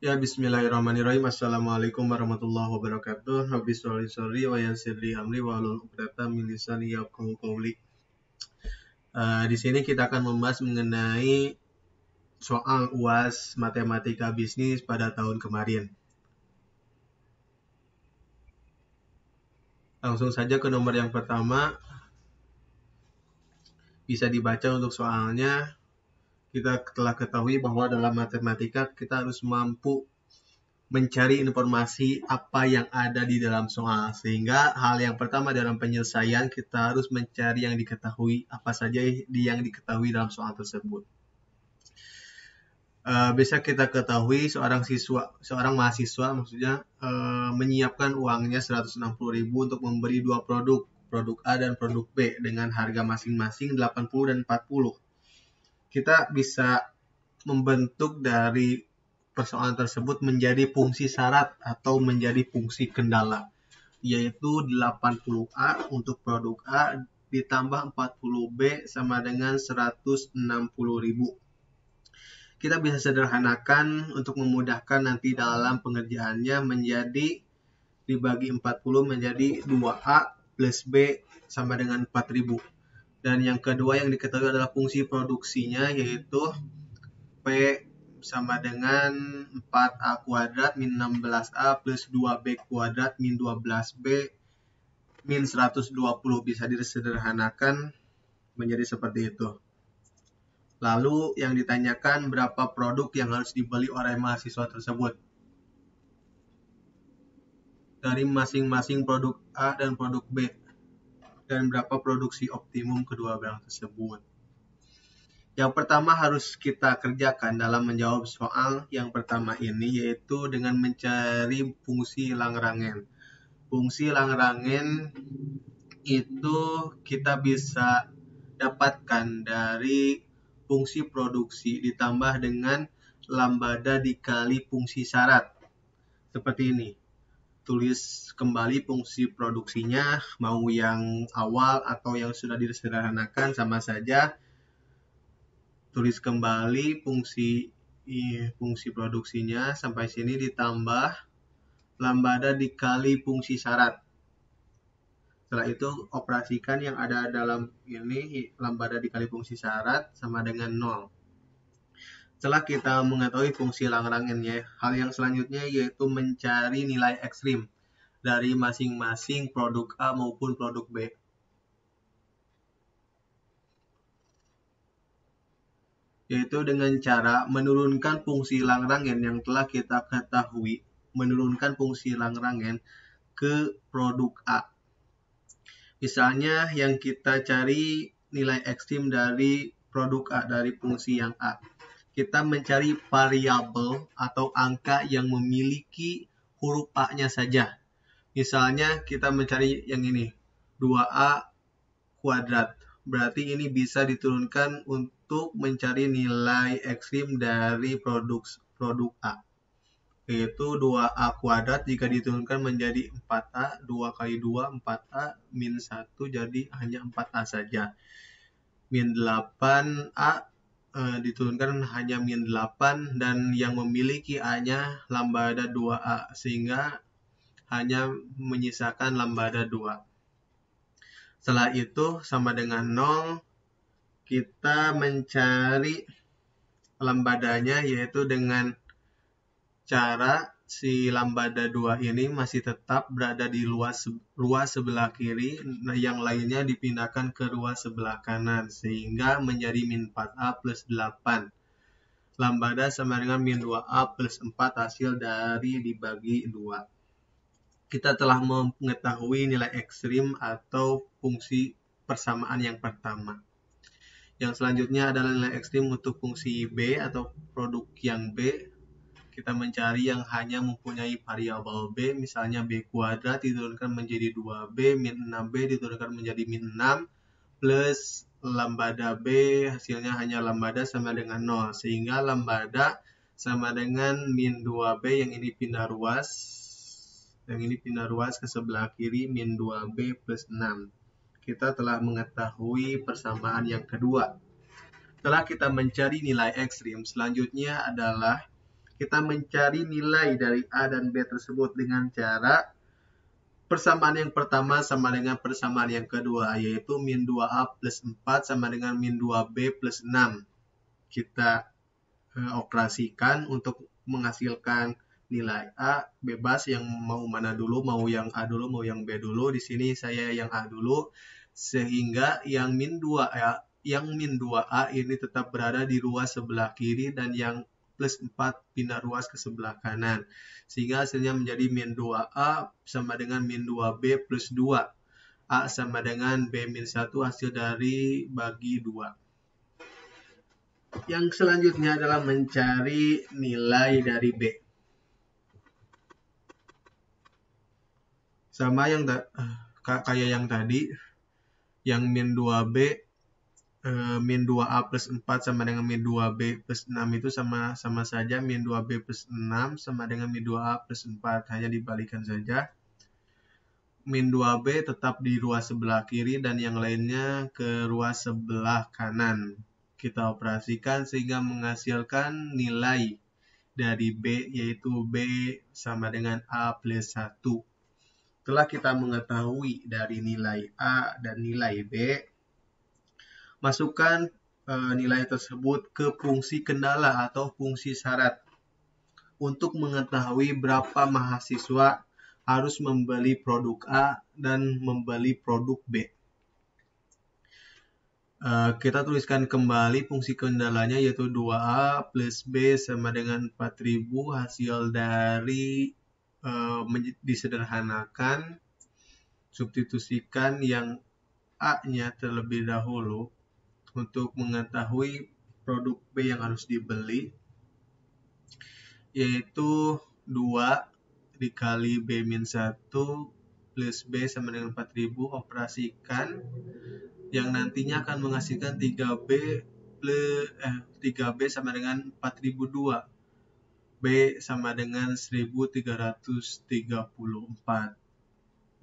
Ya, bismillahirrahmanirrahim. Assalamualaikum warahmatullahi wabarakatuh. Rabbi sholli sholli wa yassirli amri wa hlul 'uqdatam min lisani yafqahu qawli. Di sini kita akan membahas mengenai soal UAS Matematika Bisnis pada tahun kemarin. Langsung saja ke nomor yang pertama. Bisa dibaca untuk soalnya. Kita telah ketahui bahwa dalam matematika kita harus mampu mencari informasi apa yang ada di dalam soal. Sehingga hal yang pertama dalam penyelesaian kita harus mencari yang diketahui, apa saja yang diketahui dalam soal tersebut. Bisa kita ketahui seorang mahasiswa menyiapkan uangnya 160.000 untuk membeli dua produk A dan produk B dengan harga masing-masing 80 dan 40. Kita bisa membentuk dari persoalan tersebut menjadi fungsi syarat atau menjadi fungsi kendala, yaitu 80A untuk produk A ditambah 40B sama dengan 160.000. Kita bisa sederhanakan untuk memudahkan nanti dalam pengerjaannya menjadi dibagi 40 menjadi 2A plus B sama dengan 4.000. Dan yang kedua yang diketahui adalah fungsi produksinya, yaitu P sama dengan 4A kuadrat min 16A plus 2B kuadrat min 12B min 120. Bisa disederhanakan menjadi seperti itu. Lalu yang ditanyakan berapa produk yang harus dibeli oleh mahasiswa tersebut. Dari masing-masing produk A dan produk B. Dan berapa produksi optimum kedua barang tersebut. Yang pertama harus kita kerjakan dalam menjawab soal yang pertama ini, yaitu dengan mencari fungsi Lagrange. Fungsi Lagrange itu kita bisa dapatkan dari fungsi produksi ditambah dengan lambda dikali fungsi syarat. Seperti ini. Tulis kembali fungsi produksinya, mau yang awal atau yang sudah disederhanakan sama saja. Tulis kembali fungsi produksinya sampai sini ditambah lambda dikali fungsi syarat. Setelah itu operasikan yang ada dalam ini lambda dikali fungsi syarat sama dengan 0. Setelah kita mengetahui fungsi Lagrange-nya, hal yang selanjutnya yaitu mencari nilai ekstrim dari masing-masing produk A maupun produk B. Yaitu dengan cara menurunkan fungsi Lagrange yang telah kita ketahui, menurunkan fungsi Lagrange ke produk A. Misalnya yang kita cari nilai ekstrim dari produk A, dari fungsi yang A. Kita mencari variabel atau angka yang memiliki huruf A-nya saja. Misalnya kita mencari yang ini, 2A kuadrat. Berarti ini bisa diturunkan untuk mencari nilai ekstrim dari produk A. Yaitu 2A kuadrat jika diturunkan menjadi 4A, 2 kali 2, 4A, min 1 jadi hanya 4A saja. Min 8A diturunkan hanya min 8 dan yang memiliki A-nya lambda 2A sehingga hanya menyisakan lambda 2. Setelah itu sama dengan 0, kita mencari lambdanya yaitu dengan cara si lambda 2 ini masih tetap berada di ruas sebelah kiri, yang lainnya dipindahkan ke ruas sebelah kanan sehingga menjadi min 4A plus 8. Lambda sama dengan min 2A plus 4 hasil dari dibagi 2. Kita telah mengetahui nilai ekstrim atau fungsi persamaan yang pertama. Yang selanjutnya adalah nilai ekstrim untuk fungsi B atau produk yang B. Kita mencari yang hanya mempunyai variabel B, misalnya B kuadrat diturunkan menjadi 2B, min 6B diturunkan menjadi min 6, plus lambda B hasilnya hanya lambda sama dengan 0, sehingga lambda sama dengan min 2B yang ini pindah ruas, ke sebelah kiri, min 2B plus 6. Kita telah mengetahui persamaan yang kedua. Setelah kita mencari nilai ekstrim, selanjutnya adalah Kita mencari nilai dari A dan B tersebut dengan cara persamaan yang pertama sama dengan persamaan yang kedua, yaitu min 2A plus 4 sama dengan min 2B plus 6. Kita operasikan untuk menghasilkan nilai A, bebas yang mau mana dulu, mau yang A dulu, mau yang B dulu. Di sini saya yang A dulu, sehingga yang min 2A ini tetap berada di ruas sebelah kiri dan yang plus 4 pindah ruas ke sebelah kanan. Sehingga hasilnya menjadi min 2A sama dengan min 2B plus 2. A sama dengan B min 1 hasil dari bagi 2. Yang selanjutnya adalah mencari nilai dari B. Sama yang kayak yang tadi, yang min 2B min 2A plus 4 sama dengan min 2B plus 6 itu sama saja. Min 2B plus 6 sama dengan min 2A plus 4. Hanya dibalikan saja. Min 2B tetap di ruas sebelah kiri dan yang lainnya ke ruas sebelah kanan. Kita operasikan sehingga menghasilkan nilai dari B, yaitu B sama dengan A plus 1. Setelah kita mengetahui dari nilai A dan nilai B, masukkan nilai tersebut ke fungsi kendala atau fungsi syarat untuk mengetahui berapa mahasiswa harus membeli produk A dan membeli produk B. Kita tuliskan kembali fungsi kendalanya, yaitu 2A plus B sama dengan 4.000 hasil dari disederhanakan, substitusikan yang A-nya terlebih dahulu untuk mengetahui produk B yang harus dibeli, yaitu 2 dikali B min 1 plus B sama dengan 4.000, operasikan yang nantinya akan menghasilkan 3B sama dengan 4.002. B sama dengan 1.334.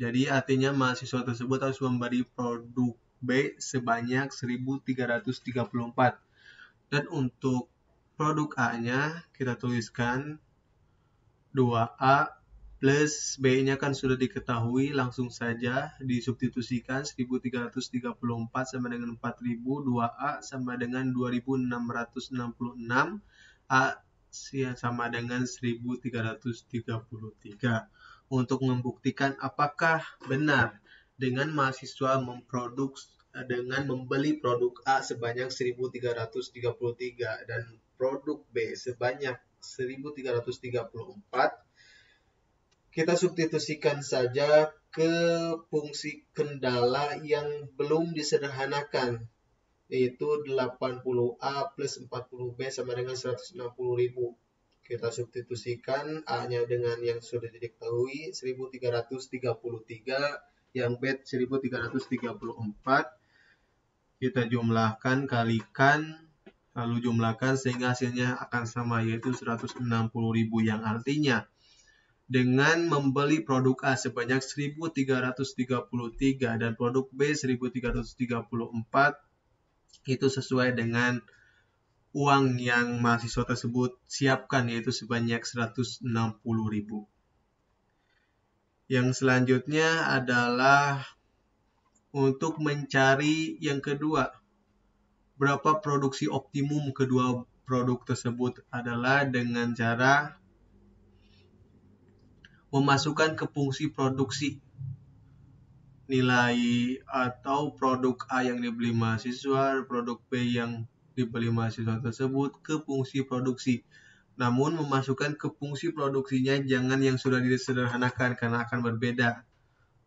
Jadi artinya mahasiswa tersebut harus membeli produk B sebanyak 1.334. Dan untuk produk A-nya kita tuliskan 2A plus B-nya kan sudah diketahui, langsung saja disubstitusikan 1.334 sama dengan 4.000, 2A sama dengan 2.666, A sama dengan 1.333. Untuk membuktikan apakah benar dengan mahasiswa dengan membeli produk A sebanyak 1.333 dan produk B sebanyak 1.334, kita substitusikan saja ke fungsi kendala yang belum disederhanakan, yaitu 80A plus 40B sama dengan 160.000. Kita substitusikan A-nya dengan yang sudah diketahui 1.333, yang B 1.334. Kita jumlahkan, kalikan, lalu jumlahkan sehingga hasilnya akan sama, yaitu 160.000, yang artinya dengan membeli produk A sebanyak 1.333 dan produk B 1.334, itu sesuai dengan uang yang mahasiswa tersebut siapkan, yaitu sebanyak 160.000. Yang selanjutnya adalah untuk mencari yang kedua, berapa produksi optimum kedua produk tersebut, adalah dengan cara memasukkan ke fungsi produksi nilai atau produk A yang dibeli mahasiswa, produk B yang dibeli mahasiswa tersebut ke fungsi produksi. Namun memasukkan ke fungsi produksinya jangan yang sudah disederhanakan karena akan berbeda.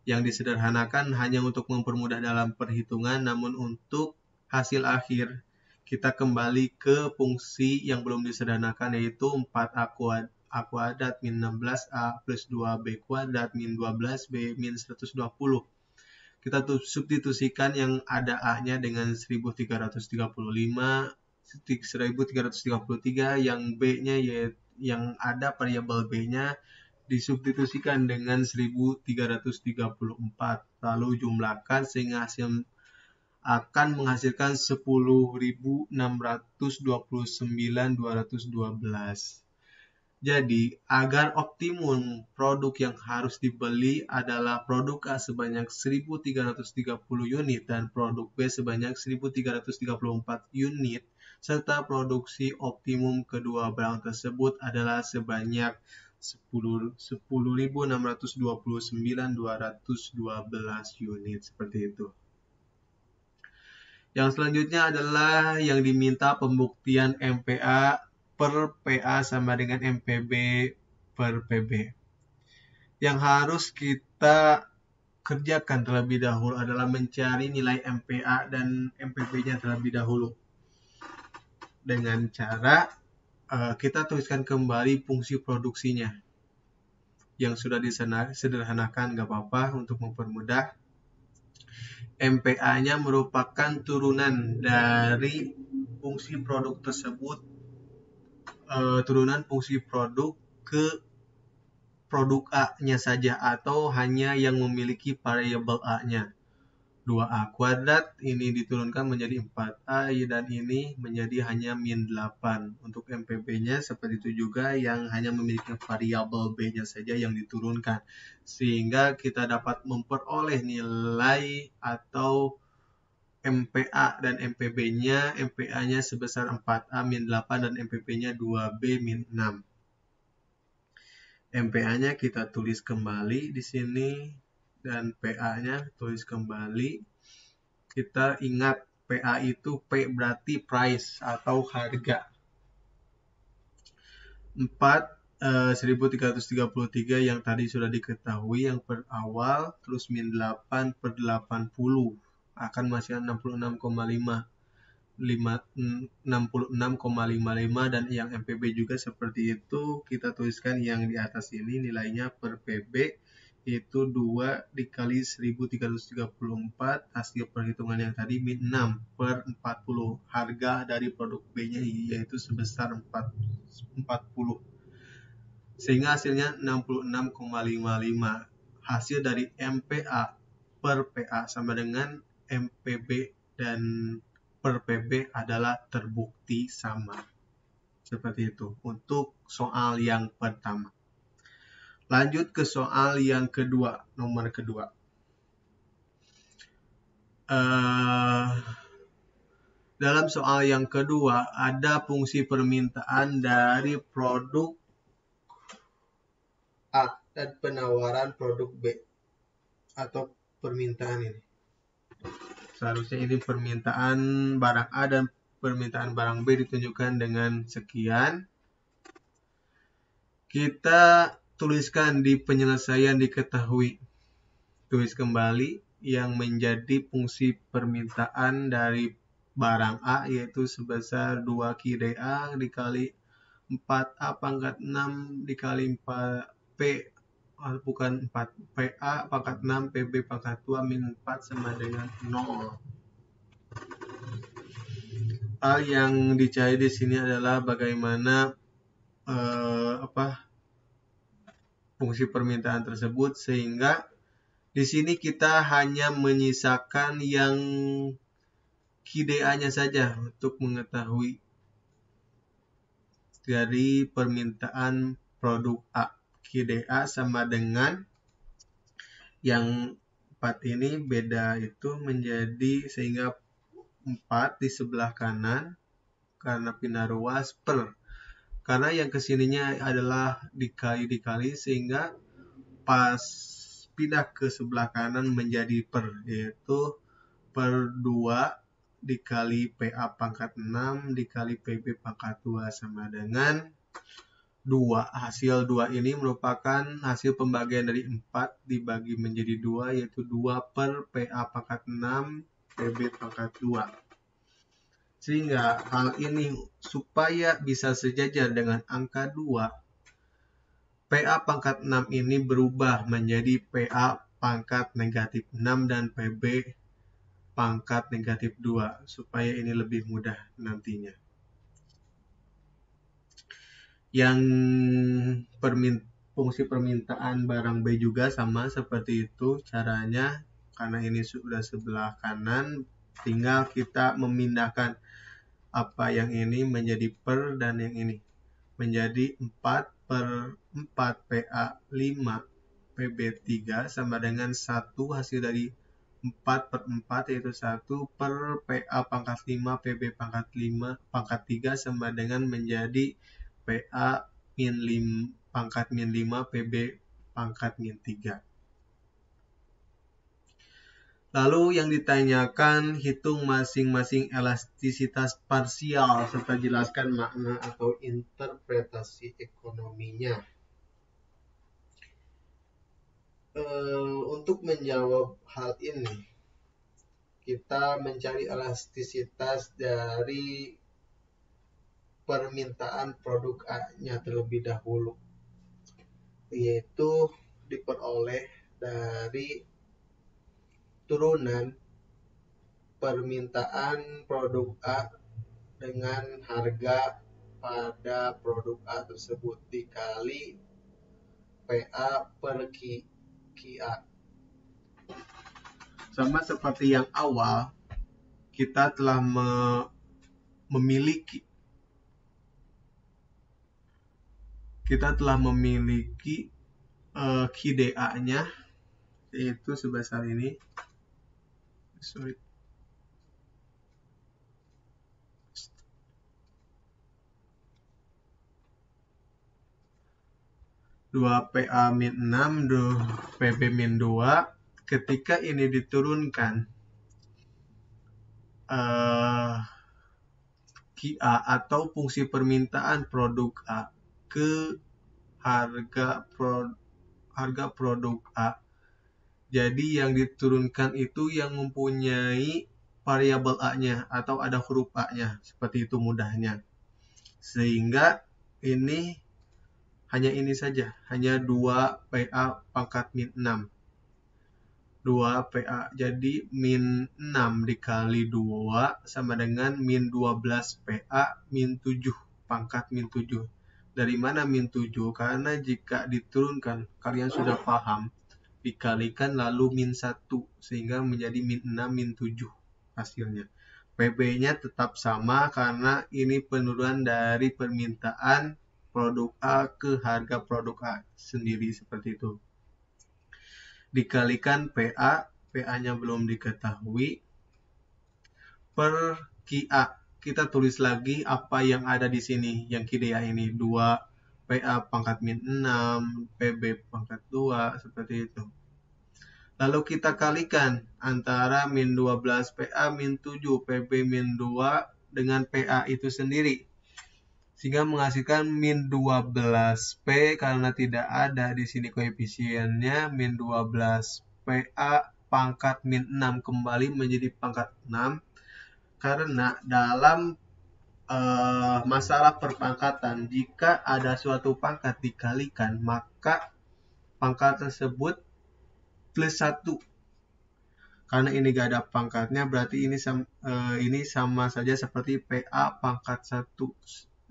Yang disederhanakan hanya untuk mempermudah dalam perhitungan, namun untuk hasil akhir kita kembali ke fungsi yang belum disederhanakan, yaitu 4A kuadrat min 16A plus 2B kuadrat min 12B min 120. Kita substitusikan yang ada A-nya dengan 1.335, 1.333, yang B-nya yang ada variabel B-nya disubstitusikan dengan 1.334. Lalu jumlahkan sehingga hasil akan menghasilkan 10.629.212. Jadi, agar optimum produk yang harus dibeli adalah produk A sebanyak 1.330 unit dan produk B sebanyak 1.334 unit, serta produksi optimum kedua barang tersebut adalah sebanyak 10.629.212 unit, seperti itu. Yang selanjutnya adalah yang diminta pembuktian MPA per PA sama dengan MPB per PB. Yang harus kita kerjakan terlebih dahulu adalah mencari nilai MPA dan MPB-nya terlebih dahulu. Dengan cara kita tuliskan kembali fungsi produksinya. Yang sudah disederhanakan, nggak apa-apa untuk mempermudah. MPA-nya merupakan turunan dari fungsi produk tersebut, turunan fungsi produk ke produk A-nya saja atau hanya yang memiliki variabel A-nya. 2A kuadrat ini diturunkan menjadi 4A dan ini menjadi hanya min 8. Untuk MPB-nya seperti itu juga, yang hanya memiliki variabel B-nya saja yang diturunkan. Sehingga kita dapat memperoleh nilai atau MPA dan MPB-nya. MPA-nya sebesar 4A min 8 dan MPB-nya 2B min 6. MPA-nya kita tulis kembali di sini dan PA-nya tulis kembali. Kita ingat PA itu P berarti price atau harga. 1.333 yang tadi sudah diketahui yang per awal, terus min 8 per 80 akan menghasilkan 66,5 dan yang MPB juga seperti itu. Kita tuliskan yang di atas ini nilainya per PB itu 2 dikali 1.334, hasil perhitungan yang tadi min 6 per 40. Harga dari produk B-nya yaitu sebesar 40. Sehingga hasilnya 66,55. Hasil dari MPA per PA sama dengan MPB dan per PB adalah terbukti sama. Seperti itu untuk soal yang pertama. Lanjut ke soal yang kedua, nomor kedua. Dalam soal yang kedua ada fungsi permintaan dari produk A dan penawaran produk B atau permintaan ini. Seharusnya ini permintaan barang A dan permintaan barang B ditunjukkan dengan sekian. Kita tuliskan di penyelesaian diketahui. Tulis kembali yang menjadi fungsi permintaan dari barang A yaitu sebesar 2 QDA dikali 4A pangkat 6 dikali 4P bukan 4 PA pangkat 6 PB pangkat 2 min 4 sama dengan 0. Hal yang dicari di sini adalah bagaimana fungsi permintaan tersebut, sehingga di sini kita hanya menyisakan yang QDA-nya saja untuk mengetahui dari permintaan produk A. QDA sama dengan yang 4 ini beda itu menjadi sehingga 4 di sebelah kanan karena pindah ruas per. Karena yang kesininya adalah dikali-dikali sehingga pas pindah ke sebelah kanan menjadi per, yaitu per 2 dikali PA pangkat 6 dikali PB pangkat 2 sama dengan 2. Hasil 2 ini merupakan hasil pembagian dari 4 dibagi menjadi 2, yaitu 2 per PA pangkat 6 PB pangkat 2. Sehingga hal ini supaya bisa sejajar dengan angka 2, PA pangkat 6 ini berubah menjadi PA pangkat negatif 6 dan PB pangkat negatif 2 supaya ini lebih mudah nantinya. Yang fungsi permintaan barang B juga sama seperti itu caranya, karena ini sudah sebelah kanan tinggal kita memindahkan apa yang ini menjadi per dan yang ini. menjadi 4/4 PA 5 PB 3 sama dengan 1 hasil dari 4/4 yaitu 1 per PA pangkat 5 PB pangkat 5 pangkat 3 sama dengan menjadi PA min 5 pangkat min 5 PB pangkat min 3. Lalu yang ditanyakan, hitung masing-masing elastisitas parsial serta jelaskan makna atau interpretasi ekonominya. Untuk menjawab hal ini, kita mencari elastisitas dari permintaan produk A-nya terlebih dahulu, yaitu diperoleh dari turunan permintaan produk A dengan harga pada produk A tersebut dikali PA per QA. Sama seperti yang awal, kita telah memiliki QDA-nya, yaitu sebesar ini. 2 PA min 6, 2 PB min 2. Ketika ini diturunkan QA atau fungsi permintaan produk A ke harga produk A. Jadi yang diturunkan itu yang mempunyai variabel A-nya atau ada huruf A-nya, seperti itu mudahnya. Sehingga ini hanya ini saja, hanya 2 PA pangkat min 6. 2 PA, jadi min 6 dikali 2 sama dengan min 12 PA min 7 pangkat min 7. Dari mana min 7? Karena jika diturunkan, kalian sudah paham, dikalikan lalu min 1 sehingga menjadi min 6 min 7 hasilnya. PB-nya tetap sama karena ini penurunan dari permintaan produk A ke harga produk A sendiri, seperti itu. Dikalikan PA, PA-nya belum diketahui, per QA. Kita tulis lagi apa yang ada di sini, yang QDA ini, 2 PA pangkat min 6, PB pangkat 2, seperti itu. Lalu kita kalikan antara min 12 PA min 7 PB min 2 dengan PA itu sendiri. Sehingga menghasilkan min 12P karena tidak ada di sini koefisiennya, min 12 PA pangkat min 6 kembali menjadi pangkat 6. Karena dalam masalah perpangkatan, jika ada suatu pangkat dikalikan, maka pangkat tersebut plus 1. Karena ini gak ada pangkatnya, berarti ini sama saja seperti PA pangkat 1.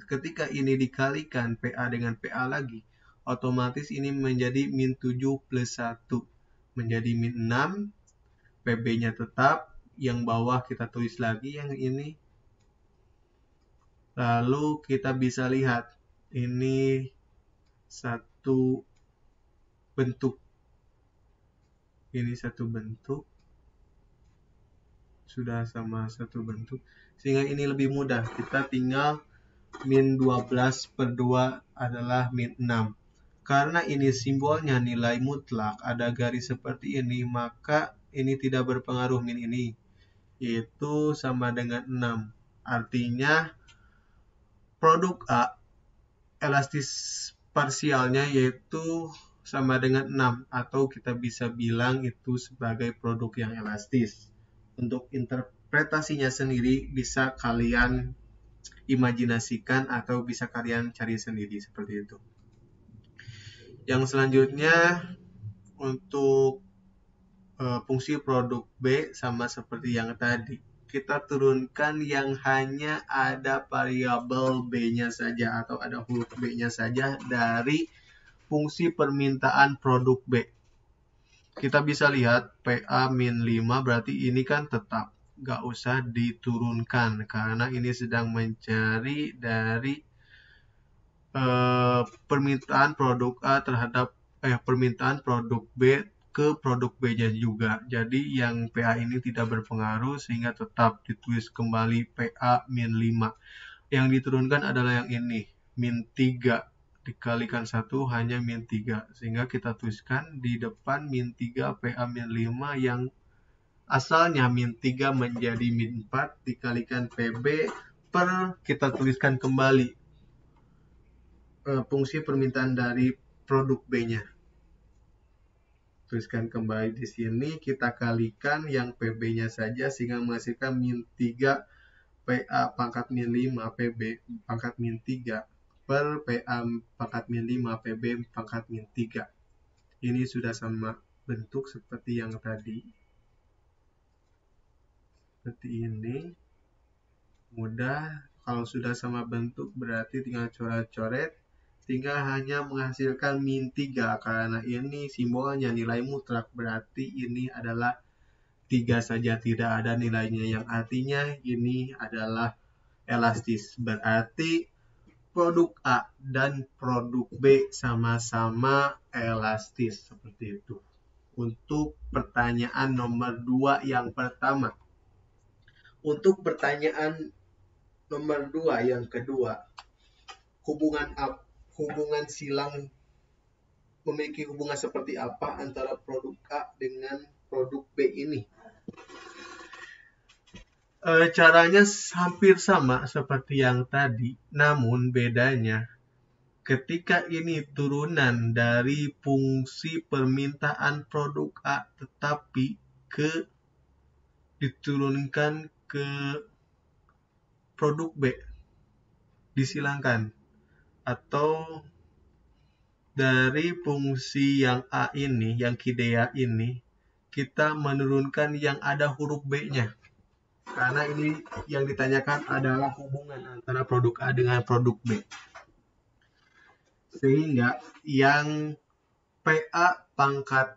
Ketika ini dikalikan PA dengan PA lagi, otomatis ini menjadi min 7 plus 1. Menjadi min 6, PB-nya tetap, yang bawah kita tulis lagi yang ini. Lalu kita bisa lihat, ini satu bentuk. Ini satu bentuk. Sudah sama satu bentuk. Sehingga ini lebih mudah. Kita tinggal min 12 per 2 adalah min 6. Karena ini simbolnya nilai mutlak, ada garis seperti ini, maka ini tidak berpengaruh min ini, yaitu sama dengan 6. Artinya produk A, elastis parsialnya yaitu sama dengan 6, atau kita bisa bilang itu sebagai produk yang elastis. Untuk interpretasinya sendiri bisa kalian imajinasikan atau bisa kalian cari sendiri, seperti itu. Yang selanjutnya untuk fungsi produk B sama seperti yang tadi. Kita turunkan yang hanya ada variabel B-nya saja atau ada huruf B-nya saja dari fungsi permintaan produk B. Kita bisa lihat PA min 5 berarti ini kan tetap. Gak usah diturunkan karena ini sedang mencari dari permintaan produk A terhadap permintaan produk B ke produk B-nya juga. Jadi yang PA ini tidak berpengaruh sehingga tetap ditulis kembali PA min 5. Yang diturunkan adalah yang ini, min 3 dikalikan 1 hanya min 3. Sehingga kita tuliskan di depan min 3 PA min 5 yang asalnya min 3 menjadi min 4 dikalikan PB per kita tuliskan kembali fungsi permintaan dari produk B-nya. Tuliskan kembali di sini, kita kalikan yang PB-nya saja sehingga menghasilkan min 3 PA pangkat min 5 PB pangkat min 3 per PA pangkat min 5 PB pangkat min 3. Ini sudah sama bentuk seperti yang tadi. Seperti ini. Mudah. Kalau sudah sama bentuk berarti tinggal coret-coret. Sehingga hanya menghasilkan min 3. Karena ini simbolnya nilai mutlak. Berarti ini adalah 3 saja, tidak ada nilainya. Yang artinya ini adalah elastis. Berarti produk A dan produk B sama-sama elastis. Seperti itu. Untuk pertanyaan nomor 2 yang pertama. Untuk pertanyaan nomor 2 yang kedua. Hubungan silang memiliki hubungan seperti apa antara produk A dengan produk B ini? Caranya hampir sama seperti yang tadi, namun bedanya ketika ini turunan dari fungsi permintaan produk A tetapi diturunkan ke produk B, disilangkan, atau dari fungsi yang A ini, yang kidea ini, kita menurunkan yang ada huruf B-nya. Karena ini yang ditanyakan adalah hubungan antara produk A dengan produk B. Sehingga yang PA pangkat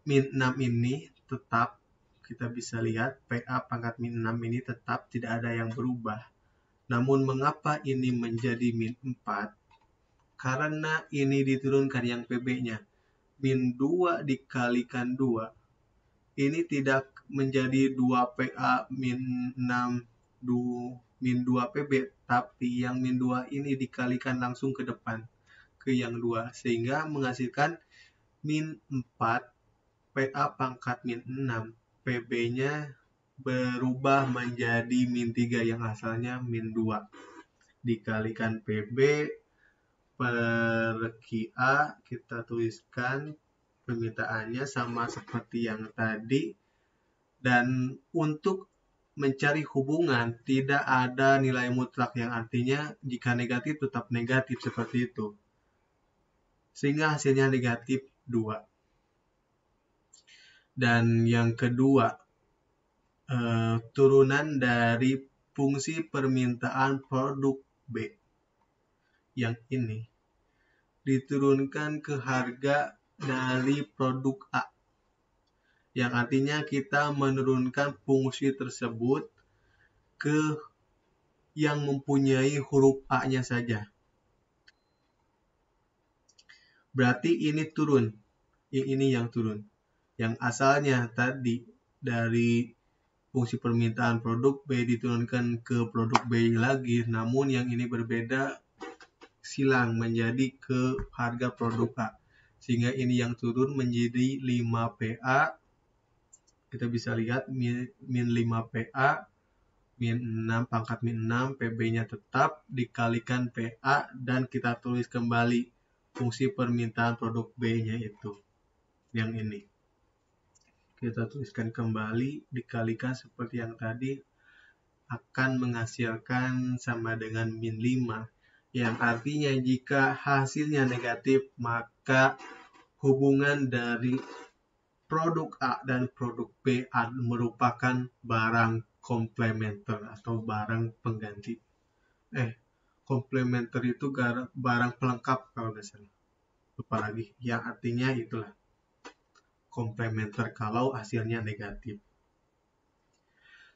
min 6 ini tetap, kita bisa lihat PA pangkat min 6 ini tetap tidak ada yang berubah. Namun mengapa ini menjadi min 4? Karena ini diturunkan yang PB-nya. Min 2 dikalikan 2. Ini tidak menjadi 2 PA min 6 min 2 PB, tapi yang min 2 ini dikalikan langsung ke depan, ke yang 2, sehingga menghasilkan min 4 PA pangkat min 6. PB-nya berubah menjadi min 3 yang asalnya min 2. Dikalikan PB per QA, kita tuliskan permintaannya sama seperti yang tadi. Dan untuk mencari hubungan tidak ada nilai mutlak, yang artinya jika negatif tetap negatif seperti itu. Sehingga hasilnya negatif 2. Dan yang kedua, turunan dari fungsi permintaan produk B. Yang ini diturunkan ke harga dari produk A. Yang artinya kita menurunkan fungsi tersebut ke yang mempunyai huruf A-nya saja. Berarti ini turun. Ini yang turun. Yang asalnya tadi dari fungsi permintaan produk B diturunkan ke produk B lagi. Namun yang ini berbeda, silang menjadi ke harga produk A. Sehingga ini yang turun menjadi 5 PA. Kita bisa lihat min 5 PA, min 6 pangkat min 6, PB-nya tetap, dikalikan PA, dan kita tulis kembali fungsi permintaan produk B-nya itu. Yang ini. Kita tuliskan kembali, dikalikan seperti yang tadi, akan menghasilkan sama dengan min 5. Yang artinya jika hasilnya negatif, maka hubungan dari produk A dan produk B merupakan barang komplementer atau barang pengganti. Komplementer itu barang pelengkap kalau nggak salah. Lupa lagi. Yang artinya itulah komplementer kalau hasilnya negatif.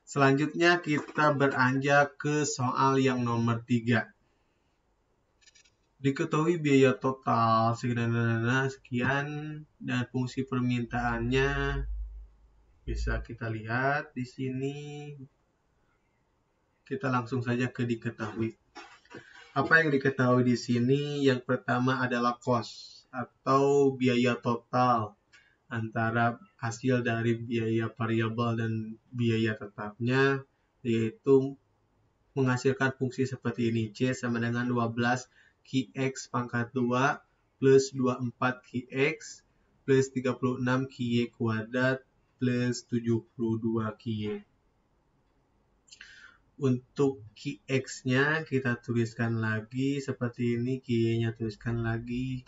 Selanjutnya kita beranjak ke soal yang nomor 3. Diketahui biaya total sekian dan fungsi permintaannya bisa kita lihat di sini. Kita langsung saja ke diketahui. Apa yang diketahui di sini? Yang pertama adalah cost atau biaya total antara hasil dari biaya variabel dan biaya tetapnya, yaitu menghasilkan fungsi seperti ini. C sama dengan 12 Qx pangkat 2 plus 24 Qx plus 36 Qy kuadrat plus 72 Qy. Untuk Qx-nya kita tuliskan lagi seperti ini, Qy-nya tuliskan lagi.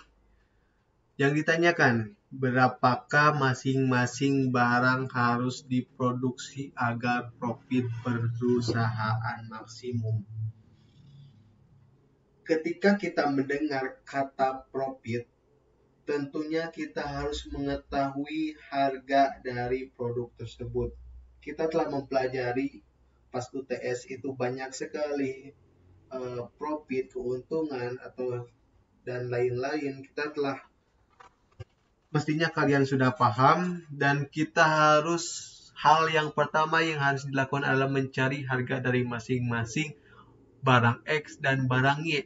Yang ditanyakan, berapakah masing-masing barang harus diproduksi agar profit perusahaan maksimum? Ketika kita mendengar kata profit, tentunya kita harus mengetahui harga dari produk tersebut. Kita telah mempelajari pas UTS itu banyak sekali profit, keuntungan atau dan lain-lain. Kita telah mestinya kalian sudah paham, dan kita harus hal yang pertama yang harus dilakukan adalah mencari harga dari masing-masing barang X dan barang Y.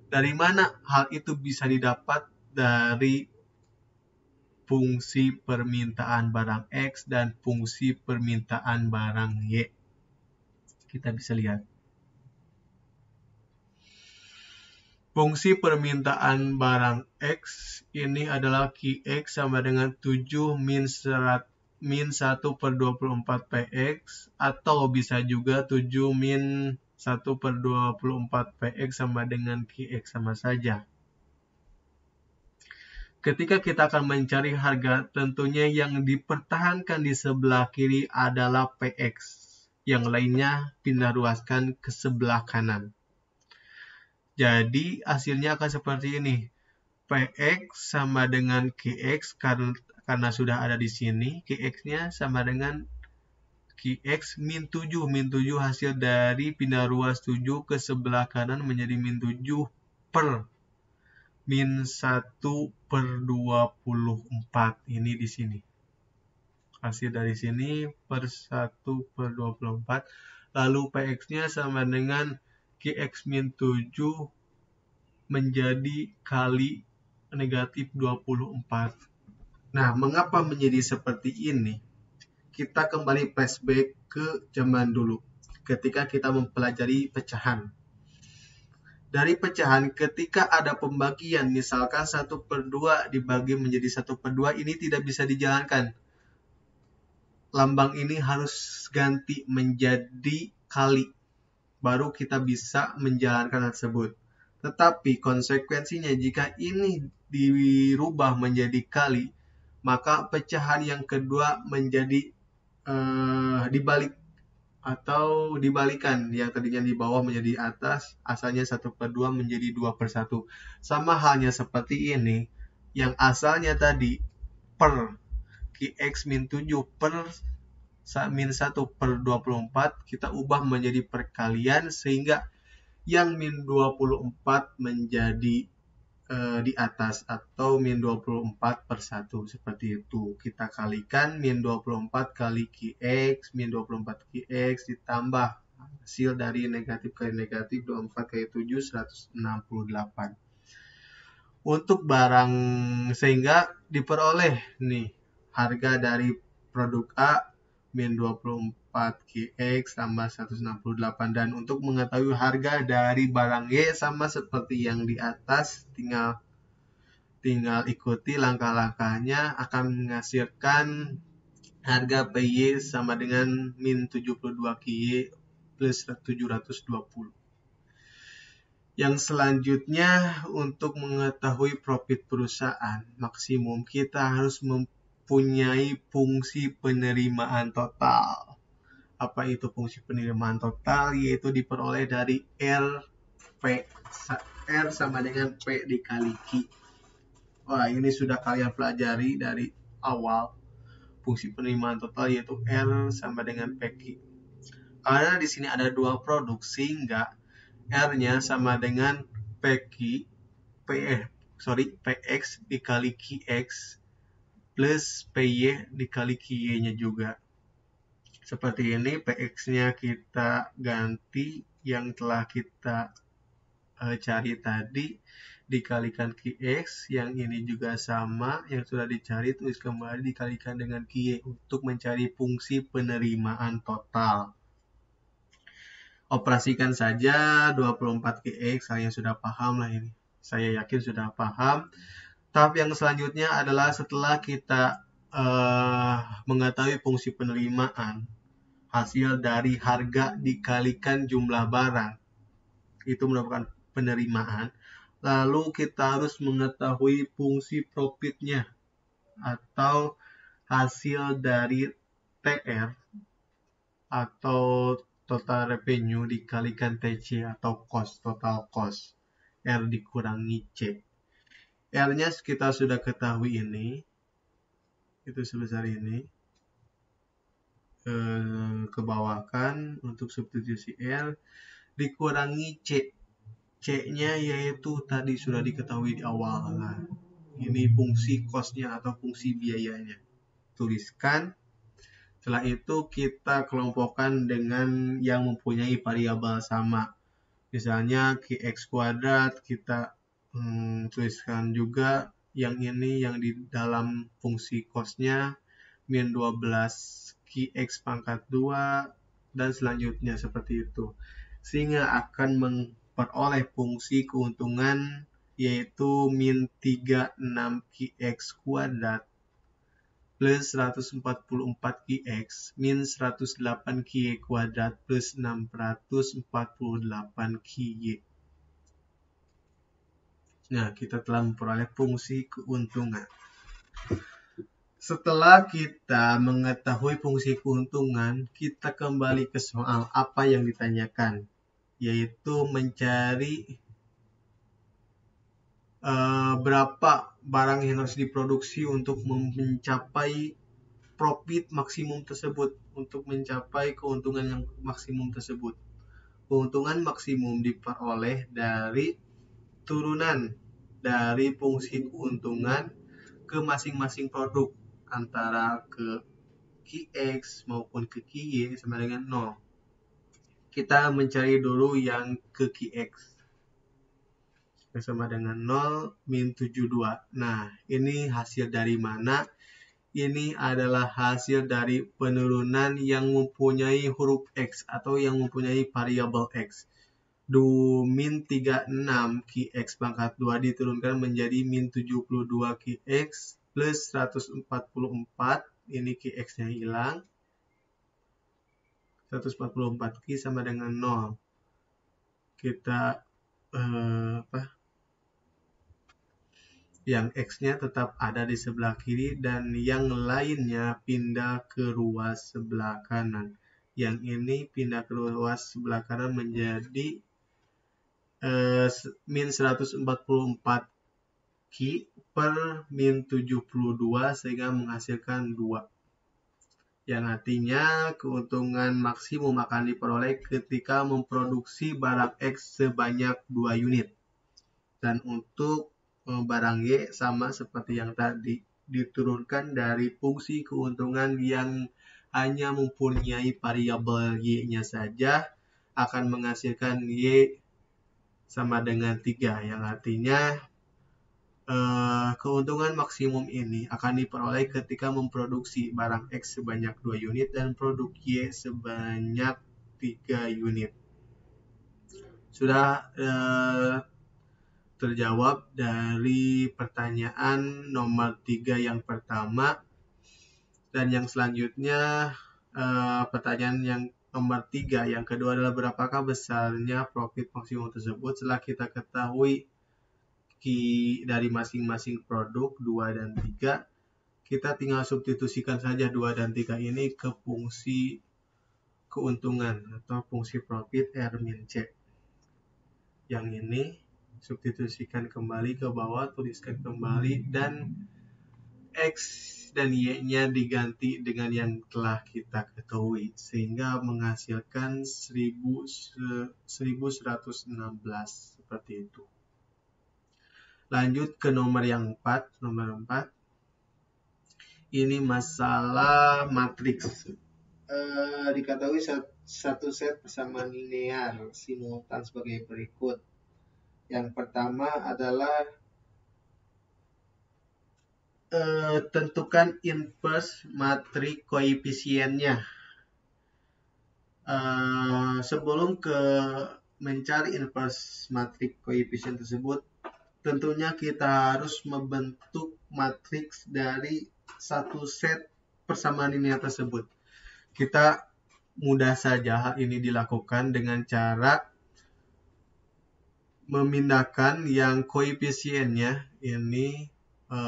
Dari mana hal itu bisa didapat? Dari fungsi permintaan barang X dan fungsi permintaan barang Y. Kita bisa lihat. Fungsi permintaan barang X ini adalah Qx sama dengan 7 min 1 per 24 Px, atau bisa juga 7 min 1 per 24 Px sama dengan Qx sama saja. Ketika kita akan mencari harga, tentunya yang dipertahankan di sebelah kiri adalah Px. Yang lainnya pindah ruaskan ke sebelah kanan. Jadi hasilnya akan seperti ini. Px sama dengan Qx karena sudah ada di sini. Qx-nya sama dengan Qx min 7. Min 7 hasil dari pindah ruas 7 ke sebelah kanan menjadi min 7 per min 1 per 24. Ini di sini. Hasil dari sini per 1 per 24. Lalu Px-nya sama dengan Qx min 7 menjadi kali negatif 24. Nah, mengapa menjadi seperti ini? Kita kembali flashback ke zaman dulu. Ketika kita mempelajari pecahan. Dari pecahan, ketika ada pembagian, misalkan 1 per 2 dibagi menjadi 1 per 2, ini tidak bisa dijalankan. Lambang ini harus ganti menjadi kali. Baru kita bisa menjalankan tersebut. Tetapi konsekuensinya jika ini dirubah menjadi kali, maka pecahan yang kedua menjadi dibalik atau dibalikan. Yang tadinya di bawah menjadi atas, asalnya 1 per 2 menjadi 2 per 1. Sama halnya seperti ini, yang asalnya tadi per Qx min 7 per min 1 per 24, kita ubah menjadi perkalian sehingga yang min 24 menjadi di atas, atau min 24 per 1 seperti itu. Kita kalikan min 24 kali Qx, min 24 Qx ditambah hasil dari negatif kali negatif 24 kali 7 168. Untuk barang, sehingga diperoleh nih harga dari produk A min 24 Qx tambah 168. Dan untuk mengetahui harga dari barang Y sama seperti yang di atas, tinggal ikuti langkah-langkahnya, akan menghasilkan harga PY sama dengan min 72 Qy plus 720. Yang selanjutnya, untuk mengetahui profit perusahaan maksimum, kita harus mempunyai fungsi penerimaan total. Apa itu fungsi penerimaan total? Yaitu diperoleh dari R sama dengan P dikali Q. Wah, ini sudah kalian pelajari dari awal. Fungsi penerimaan total yaitu R sama dengan PQ. Karena di sini ada dua produk, sehingga R-nya sama dengan PX dikali QX plus PY dikali QY-nya juga. Seperti ini, PX-nya kita ganti yang telah kita cari tadi dikalikan QX, yang ini juga sama, yang sudah dicari tulis kembali dikalikan dengan QY untuk mencari fungsi penerimaan total. Operasikan saja 24 QX, kalian sudah paham lah ini. Saya yakin sudah paham. Tahap yang selanjutnya adalah setelah kita mengetahui fungsi penerimaan, hasil dari harga dikalikan jumlah barang, itu merupakan penerimaan. Lalu kita harus mengetahui fungsi profitnya atau hasil dari TR atau total revenue dikalikan TC atau cost, total cost. R dikurangi C. R-nya kita sudah ketahui ini, itu sebesar ini. Kebawahkan untuk substitusi R dikurangi C. C-nya yaitu tadi sudah diketahui di awal. Nah, ini fungsi cost-nya atau fungsi biayanya. Tuliskan. Setelah itu kita kelompokkan dengan yang mempunyai variabel sama. Misalnya QX kuadrat kita tuliskan juga yang ini yang di dalam fungsi cost-nya min 12 QX pangkat 2 dan selanjutnya seperti itu. Sehingga akan memperoleh fungsi keuntungan yaitu min 36 QX kuadrat plus 144 QX min 108 QY kuadrat plus 648 QY. Nah, kita telah memperoleh fungsi keuntungan. Setelah kita mengetahui fungsi keuntungan, kita kembali ke soal apa yang ditanyakan, yaitu mencari berapa barang yang harus diproduksi untuk mencapai profit maksimum tersebut, untuk mencapai keuntungan yang maksimum tersebut. Keuntungan maksimum diperoleh dari turunan dari fungsi keuntungan ke masing-masing produk antara ke QX maupun ke QY sama dengan 0. Kita mencari dulu yang ke QX sama dengan 0 min 72. Nah, ini hasil dari mana? Ini adalah hasil dari penurunan yang mempunyai huruf X atau yang mempunyai variabel X. Min 36 QX pangkat 2 diturunkan menjadi min 72 QX plus 144, ini QX-nya hilang. 144 Q sama dengan 0. Kita yang X-nya tetap ada di sebelah kiri dan yang lainnya pindah ke ruas sebelah kanan. Yang ini pindah ke ruas sebelah kanan menjadi min 144 Q per min 72 sehingga menghasilkan 2. Yang artinya keuntungan maksimum akan diperoleh ketika memproduksi barang X sebanyak 2 unit. Dan untuk barang Y sama seperti yang tadi, diturunkan dari fungsi keuntungan yang hanya mempunyai variabel Y-nya saja akan menghasilkan Y sama dengan 3, yang artinya keuntungan maksimum ini akan diperoleh ketika memproduksi barang X sebanyak 2 unit dan produk Y sebanyak 3 unit. Sudah terjawab dari pertanyaan nomor 3 yang pertama, dan yang selanjutnya pertanyaan yang nomor 3 yang kedua adalah berapakah besarnya profit maksimum tersebut. Setelah kita ketahui dari masing-masing produk 2 dan 3, kita tinggal substitusikan saja 2 dan 3 ini ke fungsi keuntungan atau fungsi profit R min C. Yang ini substitusikan kembali ke bawah, tuliskan kembali, dan X dan Y-nya diganti dengan yang telah kita ketahui sehingga menghasilkan 1116 seperti itu. Lanjut ke nomor yang 4. Nomor 4. Ini masalah matriks. Diketahui satu set persamaan linear simultan sebagai berikut. Yang pertama adalah tentukan inverse matriks koefisiennya. Sebelum ke mencari inverse matriks koefisien tersebut, tentunya kita harus membentuk matriks dari satu set persamaan linear tersebut. Kita mudah saja hal ini dilakukan dengan cara memindahkan yang koefisiennya ini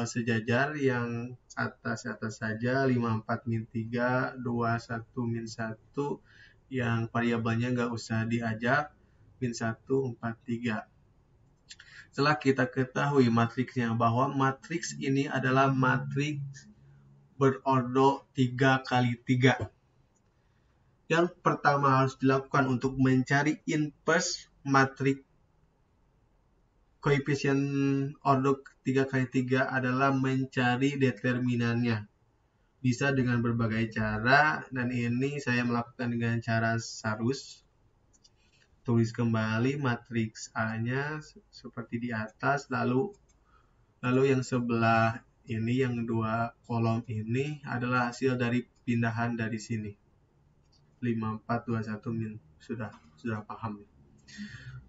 sejajar, yang atas saja 54 min 3, 21 min 1, yang variabelnya nggak usah diajak, min 1, 4, 3. Setelah kita ketahui matriksnya, bahwa matriks ini adalah matriks berordo 3 kali 3. Yang pertama harus dilakukan untuk mencari inverse matriks koefisien ordo 3 kali 3 adalah mencari determinannya. Bisa dengan berbagai cara, dan ini saya melakukan dengan cara Sarus. Tulis kembali matriks A-nya seperti di atas, lalu yang sebelah ini, yang dua kolom ini adalah hasil dari pindahan dari sini. 5421 min, sudah paham.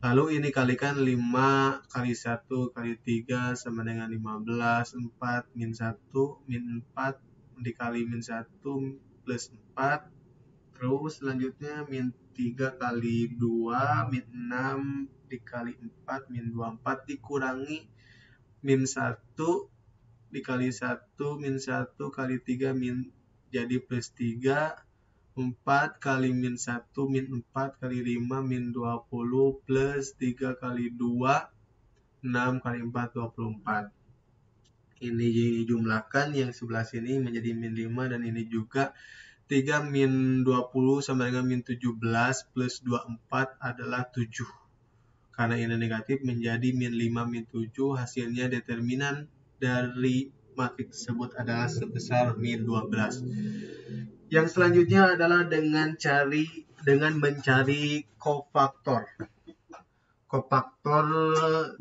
Lalu ini kalikan 5 kali 1 kali 3 sama dengan 15, 4 min 1, min 4 dikali min 1 plus 4. Terus selanjutnya min 3 kali 2, min 6 dikali 4, min 24 dikurangi min 1 dikali 1, min 1 kali 3, min jadi plus 3. 4 kali min 1 min 4 kali 5 min 20 plus 3 kali 2 6 kali 4 24. Ini dijumlahkan, yang sebelah sini menjadi min 5, dan ini juga 3 min 20 sama dengan min 17 plus 24 adalah 7. Karena ini negatif menjadi min 5 min 7, hasilnya determinan dari matriks tersebut adalah sebesar min 12. Yang selanjutnya adalah dengan mencari kofaktor. Kofaktor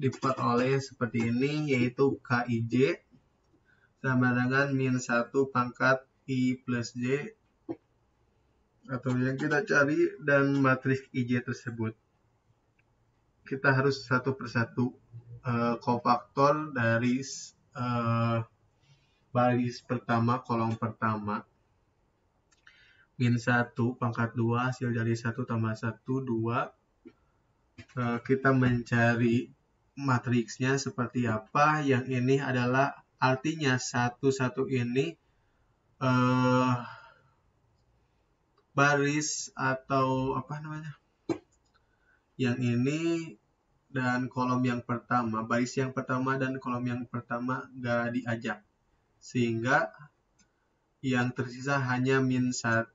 diperoleh seperti ini, yaitu Kij sama dengan min 1 pangkat I plus J, atau yang kita cari, dan matriks IJ tersebut. Kita harus satu persatu kofaktor dari baris pertama, kolom pertama. Min 1 pangkat 2, hasil dari 1 tambah 1, 2. Kita mencari matriksnya seperti apa. Yang ini adalah artinya satu-satu ini baris atau apa namanya, yang ini dan kolom yang pertama, baris yang pertama dan kolom yang pertama gak diajak, sehingga yang tersisa hanya min 1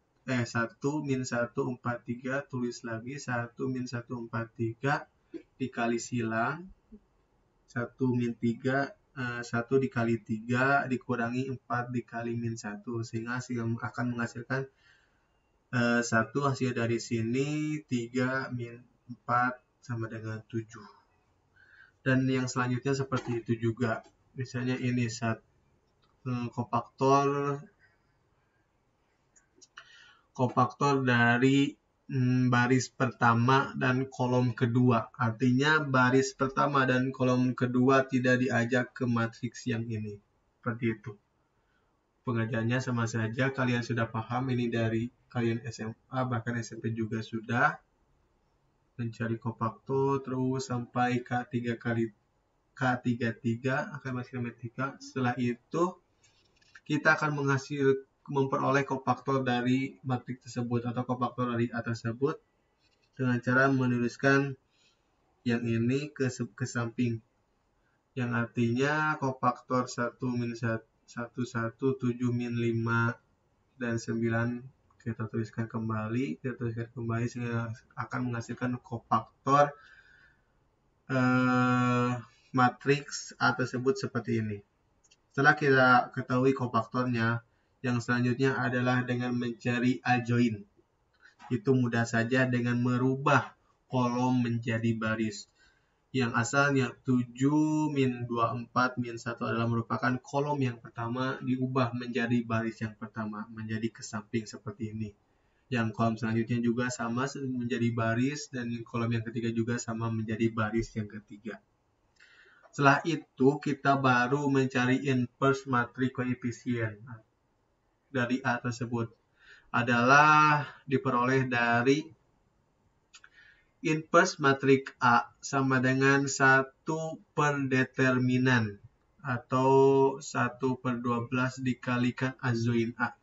min 1 4 3, tulis lagi 1 min 1 4 3 dikali silang 1 min 3, 1 dikali 3 dikurangi 4 dikali min 1, sehingga akan menghasilkan 1. Hasil dari sini 3 min 4 sama dengan 7. Dan yang selanjutnya seperti itu juga. Misalnya ini kofaktor dari baris pertama dan kolom kedua. Artinya baris pertama dan kolom kedua tidak diajak ke matriks yang ini. Seperti itu. Pengajarannya sama saja, kalian sudah paham ini dari kalian SMA, bahkan SMP juga sudah mencari kofaktor terus sampai K3 kali K33 akan menghasilkan matematika. Setelah itu kita akan memperoleh kofaktor dari matriks tersebut atau kofaktor dari A tersebut dengan cara menuliskan yang ini ke samping, yang artinya kofaktor 1 min 1 1 7 min 5 dan 9 kita tuliskan kembali sehingga akan menghasilkan kofaktor matriks A tersebut seperti ini. Setelah kita ketahui kofaktornya, yang selanjutnya adalah dengan mencari adjoint. Itu mudah saja dengan merubah kolom menjadi baris. Yang asalnya 7, min 24, min 1 adalah merupakan kolom yang pertama diubah menjadi baris yang pertama, menjadi ke samping seperti ini. Yang kolom selanjutnya juga sama menjadi baris, dan kolom yang ketiga juga sama menjadi baris yang ketiga. Setelah itu kita baru mencari inverse matrix koefisien dari A tersebut. Adalah diperoleh dari inverse matriks A sama dengan 1 per determinan atau 1/12 dikalikan adjoint A.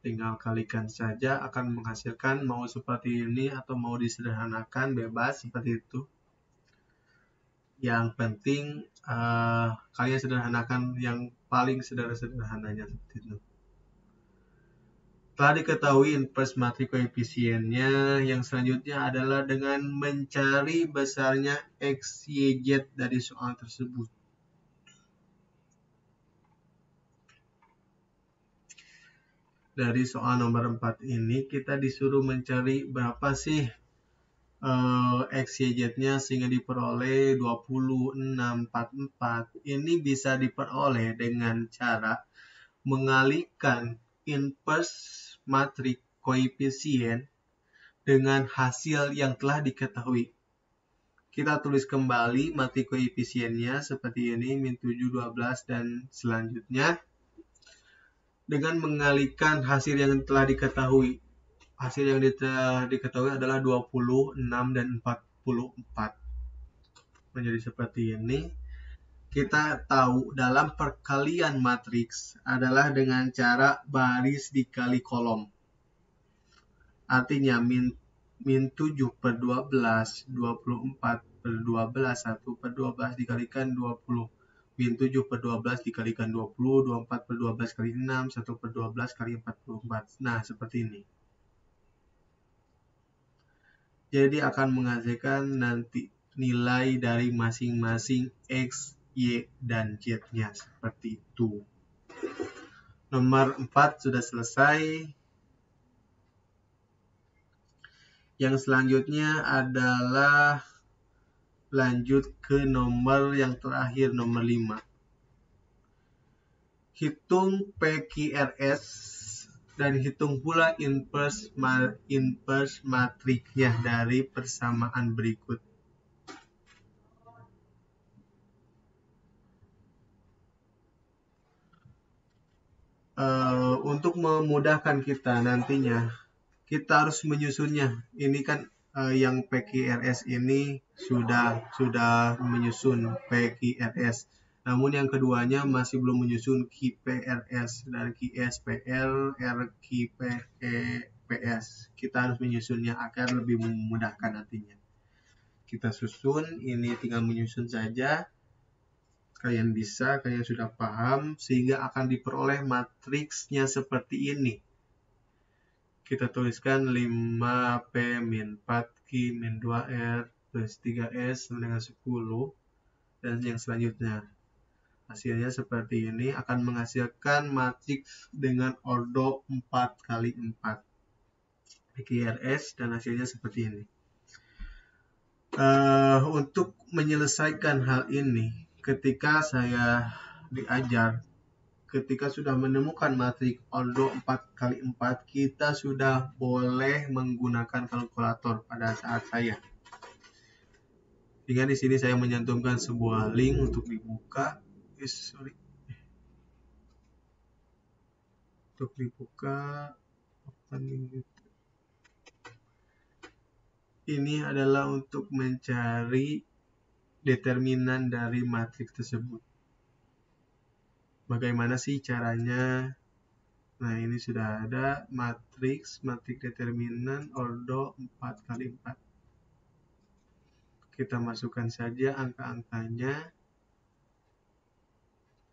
Tinggal kalikan saja, akan menghasilkan mau seperti ini atau mau disederhanakan, bebas seperti itu. Yang penting kalian sederhanakan yang paling sederhananya seperti itu. Telah diketahui inverse matriks koefisiennya, yang selanjutnya adalah dengan mencari besarnya X, Y, Z dari soal tersebut. Dari soal nomor 4 ini kita disuruh mencari berapa sih X, Y, Z-nya sehingga diperoleh 2644. Ini bisa diperoleh dengan cara mengalihkan inverse matriks koefisien dengan hasil yang telah diketahui. Kita tulis kembali matriks koefisiennya seperti ini, min 7, 12, dan selanjutnya. Dengan mengalihkan hasil yang telah diketahui. Hasil yang telah diketahui adalah 26 dan 44. Menjadi seperti ini. Kita tahu dalam perkalian matriks adalah dengan cara baris dikali kolom. Artinya min 7/12, 24/12, 1/12 dikalikan 20. Min 7/12 dikalikan 20, 24/12 kali 6, 1/12 kali 44. Nah, seperti ini. Jadi akan menghasilkan nanti nilai dari masing-masing X, Y, dan Z-nya seperti itu. Nomor 4 sudah selesai. Yang selanjutnya adalah lanjut ke nomor yang terakhir, nomor 5. Hitung PQRS dan hitung pula inverse matriksnya dari persamaan berikut. Untuk memudahkan kita nantinya, kita harus menyusunnya. Ini kan yang PQRS ini sudah menyusun PQRS. Namun yang keduanya masih belum menyusun QPRS dan QSPL, RQPS. Kita harus menyusunnya agar lebih memudahkan nantinya. Kita susun, ini tinggal menyusun saja. Kalian sudah paham, sehingga akan diperoleh matriksnya seperti ini. Kita tuliskan 5P min 4Q min 2R plus 3S sama dengan 10. Dan yang selanjutnya. Hasilnya seperti ini, akan menghasilkan matriks dengan ordo 4x4. PQRS dan hasilnya seperti ini. Untuk menyelesaikan hal ini, ketika saya diajar, ketika sudah menemukan matriks ordo 4x4, kita sudah boleh menggunakan kalkulator pada saat saya. Hingga di sini saya menyantumkan sebuah link untuk dibuka. Untuk dibuka, ini adalah untuk mencari determinan dari matriks tersebut. Bagaimana sih caranya? Nah, ini sudah ada matriks determinan ordo 4x4. Kita masukkan saja angka-angkanya.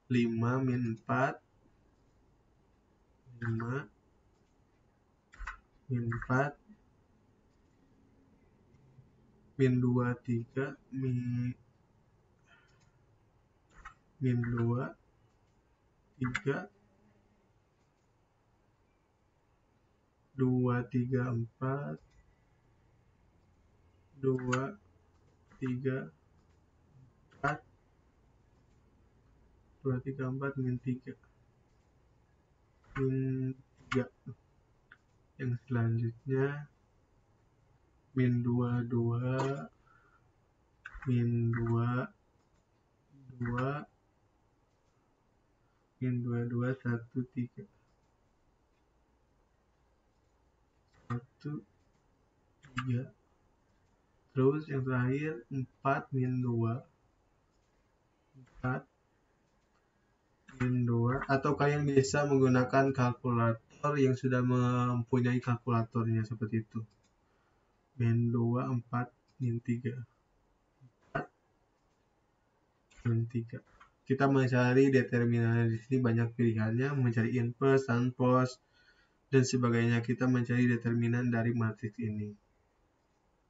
5 min 4, 5 min 4, min 2, 3, min min 2, 3, 2, 3, 4, 2, 3, 4, 2, 3, 4, min 3, min 3. Yang selanjutnya min 2, 2, min 2, 2, min 2, 2, 1, 3, 1, 3. Terus yang terakhir 4 min 2, 4 min 2, atau kalian bisa menggunakan kalkulator yang sudah mempunyai kalkulatornya seperti itu. Min 2, 4, min 3, 4, min 3. Kita mencari determinan di sini banyak pilihannya, mencari inverse, transpose, dan sebagainya. Kita mencari determinan dari matriks ini.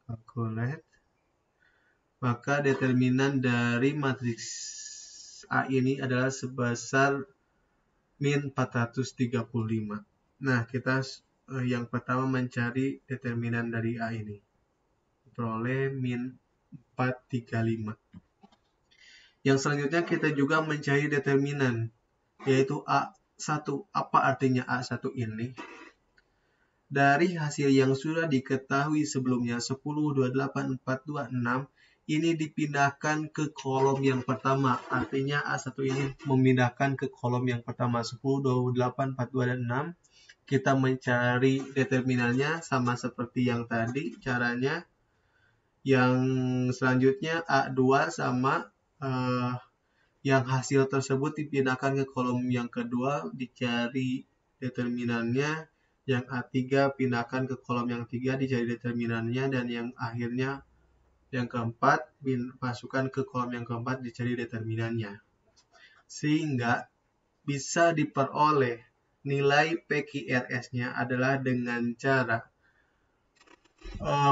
Calculate. Maka determinan dari matriks A ini adalah sebesar min 435. Nah, kita yang pertama mencari determinan dari A ini. Peroleh min 435. Yang selanjutnya kita juga mencari determinan, yaitu A1. Apa artinya A1 ini? Dari hasil yang sudah diketahui sebelumnya 10, 28, 4, 26, ini dipindahkan ke kolom yang pertama. Artinya A1 ini memindahkan ke kolom yang pertama. 10, 28, 42, dan 6. Kita mencari determinannya sama seperti yang tadi caranya. Yang selanjutnya A2 sama yang hasil tersebut dipindahkan ke kolom yang kedua, dicari determinannya. Yang A3 pindahkan ke kolom yang 3, dicari determinannya. Dan yang akhirnya yang keempat, masukkan ke kolom yang keempat, dicari determinannya. Sehingga bisa diperoleh nilai PQRS-nya adalah dengan cara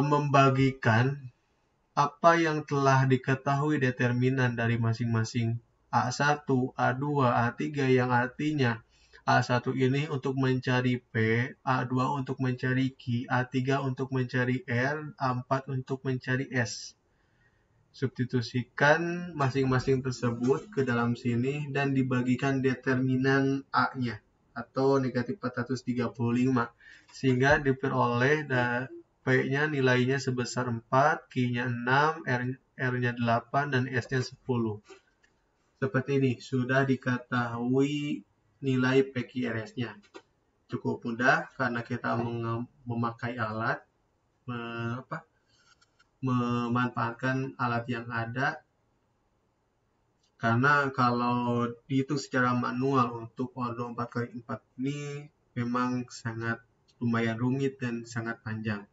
membagikan apa yang telah diketahui determinan dari masing-masing A1, A2, A3 yang artinya A1 ini untuk mencari P, A2 untuk mencari Q, A3 untuk mencari R, A4 untuk mencari S. Substitusikan masing-masing tersebut ke dalam sini dan dibagikan determinan A-nya atau negatif 435 sehingga diperoleh P-nya nilainya sebesar 4, Q-nya 6, R-nya 8, dan S-nya 10. Seperti ini, sudah diketahui nilai PQRS-nya. Cukup mudah karena kita memakai alat, memanfaatkan alat yang ada. Karena kalau dihitung secara manual untuk ordo 4x4 ini memang sangat lumayan rumit dan sangat panjang.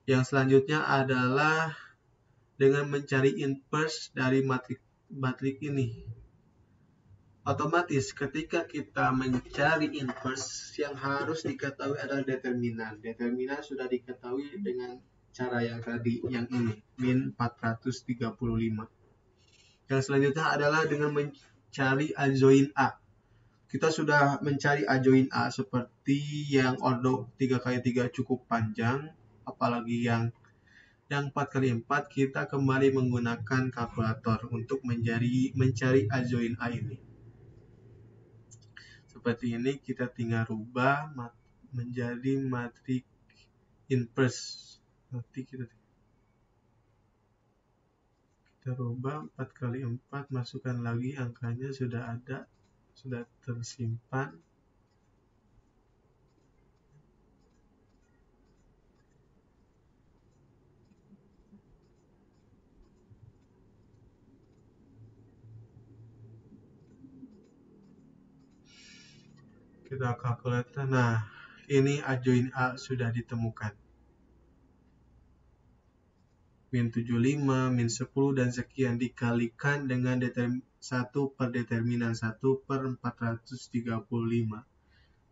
Yang selanjutnya adalah dengan mencari inverse dari matrik ini. Otomatis ketika kita mencari inverse, yang harus diketahui adalah determinan. Determinan sudah diketahui dengan cara yang tadi, yang ini, min 435. Yang selanjutnya adalah dengan mencari adjoint A. Kita sudah mencari adjoint A seperti yang ordo 3x3 cukup panjang, apalagi yang 4x4 kita kembali menggunakan kalkulator untuk mencari adjoint A ini. Seperti ini, kita tinggal rubah menjadi matrik inverse. Nanti kita rubah 4x4, masukkan lagi angkanya, sudah ada, sudah tersimpan. Kita kalkulasi. Nah, ini adjoint A sudah ditemukan. Min 75, min 10, dan sekian dikalikan dengan 1 per determinan 1 per 435.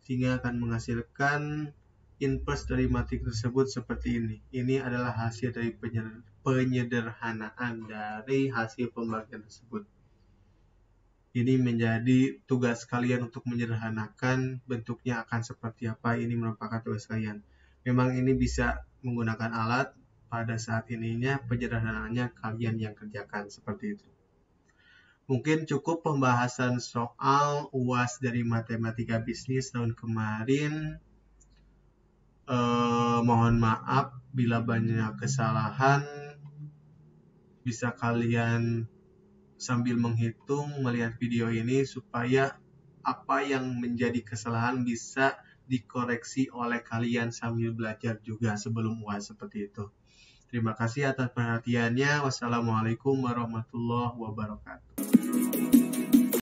Sehingga akan menghasilkan inverse dari matrik tersebut seperti ini. Ini adalah hasil dari penyederhanaan dari hasil pembagian tersebut. Ini menjadi tugas kalian untuk menyederhanakan bentuknya akan seperti apa. Ini merupakan tugas kalian. Memang ini bisa menggunakan alat, pada saat ininya penyederhanaannya kalian yang kerjakan seperti itu. Mungkin cukup pembahasan soal UAS dari Matematika Bisnis tahun kemarin. Mohon maaf bila banyak kesalahan. Bisa kalian sambil menghitung melihat video ini supaya apa yang menjadi kesalahan bisa dikoreksi oleh kalian sambil belajar juga sebelum UAS seperti itu. Terima kasih atas perhatiannya. Wassalamualaikum warahmatullahi wabarakatuh.